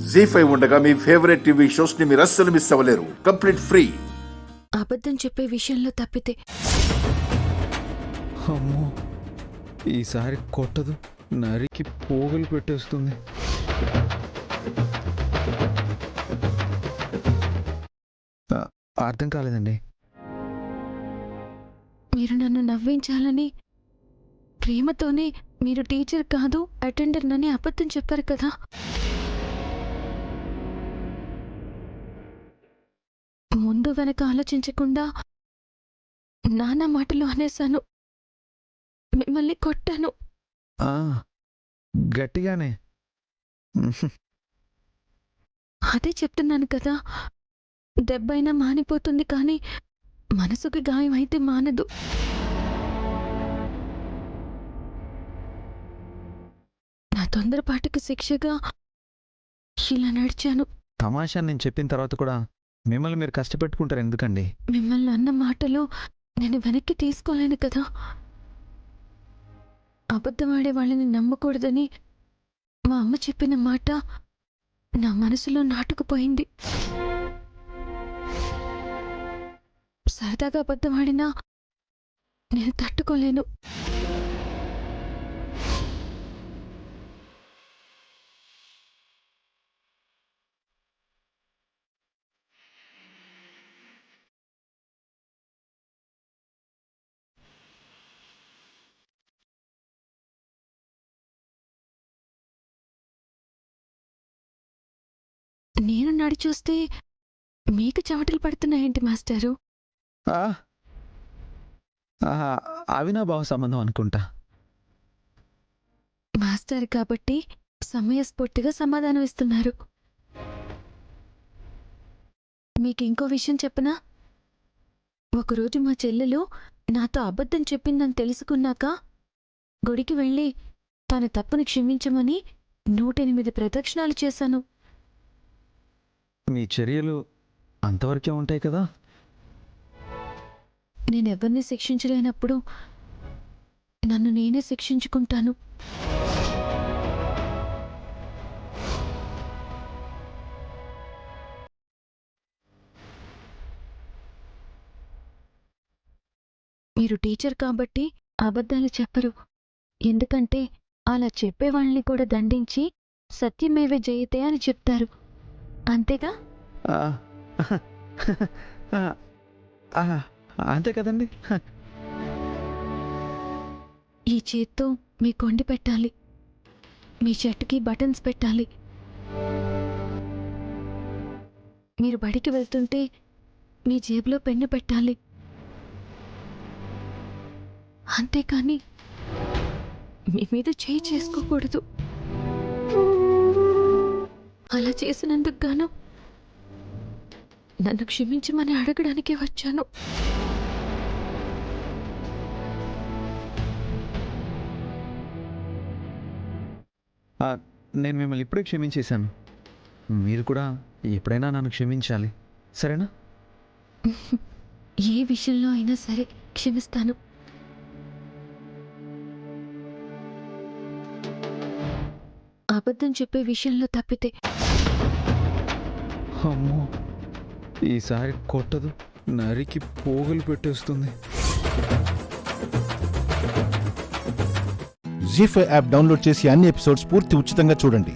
జీ5 ఉండగా మీ favourite TV shows ని మీరు అస్సలు మిస్ అవ్వలేరు. Complete free. అబద్ధం చెప్పే విషయంలో తప్పితే అమ్మో, ఈసారి కొట్టదు, నరికి పోగులు పెట్టేస్తుంది. అర్థం కాలేదండి. మీరు నన్ను నవ్వించాలని ప్రేమతోనే మీరు టీచర్ కాదు అటెండర్ నని అబద్ధం చెప్పారు కదా. ముందు వెనక ఆలోచించకుండా నానా మాటలు అనేశాను, మిమ్మల్ని కొట్టాను. గట్టిగానే. అదే చెప్తున్నాను కదా, దెబ్బైనా మానిపోతుంది కానీ మనసుకి గాయం అయితే మానదు. నా తొందరపాటుకి శిక్షగా ఇలా నడిచాను. తమాషా నేను చెప్పిన తర్వాత కూడా మిమ్మల్ని మీరు కష్టపెట్టుకుంటారు ఎందుకండి? మిమ్మల్ని అన్న మాటలు నేను వెనక్కి తీసుకోలేను కదా. అబద్ధమాడే వాళ్ళని నమ్మకూడదని మా అమ్మ చెప్పిన మాట నా మనసులో నాటుకుపోయింది. సరదాగా అబద్ధమాడినా నేను తట్టుకోలేను. నేను నడిచొస్తే మీకు చెమటలు పడుతున్నాయేంటి మాస్టారు? అవినాభావ సంబంధం అనుకుంటా. మాస్టర్ కాబట్టి సమయస్ఫూర్తిగా సమాధానం ఇస్తున్నారు. మీకు ఇంకో విషయం చెప్పనా? ఒకరోజు మా చెల్లెలు నాతో అబద్ధం చెప్పిందని తెలుసుకున్నాక గుడికి వెళ్ళి తన తప్పుని క్షమించమని 108 ప్రదక్షిణాలు చేశాను. మీ చర్యలు అంతవరకే ఉంటాయి కదా. నేనెవరిని శిక్షించలేనప్పుడు నన్ను నేనే శిక్షించుకుంటాను. మీరు టీచర్ కాబట్టి అబద్ధాలు చెప్పరు. ఎందుకంటే అలా చెప్పేవాళ్ళని కూడా దండించి సత్యమేవ జయతే అని చెప్తారు. అంతేగా? అంతే కదండి. ఈ చేత్తో మీ కొండి పెట్టాలి, మీ షర్టుకి బటన్స్ పెట్టాలి. మీరు బడికి వెళ్తుంటే మీ జేబులో పెన్ను పెట్టాలి. అంతేకాని మీ మీద చేయి చేసుకోకూడదు. అలా చేసినందుకు గాను నన్ను క్షమించమని అడగడానికే వచ్చాను. నేను మిమ్మల్ని ఇప్పుడే క్షమించేశాను. మీరు కూడా ఎప్పుడైనా నన్ను క్షమించాలి, సరేనా? ఏ విషయంలో అయినా సరే క్షమిస్తాను. అబద్ధం చెప్పే విషయంలో తప్పితే. అమ్మో, ఈసారి కొట్టదు, నరికి పోగులు పెట్టేస్తుంది. జీ5 యాప్ డౌన్లోడ్ చేసి అన్ని ఎపిసోడ్స్ పూర్తి ఉచితంగా చూడండి.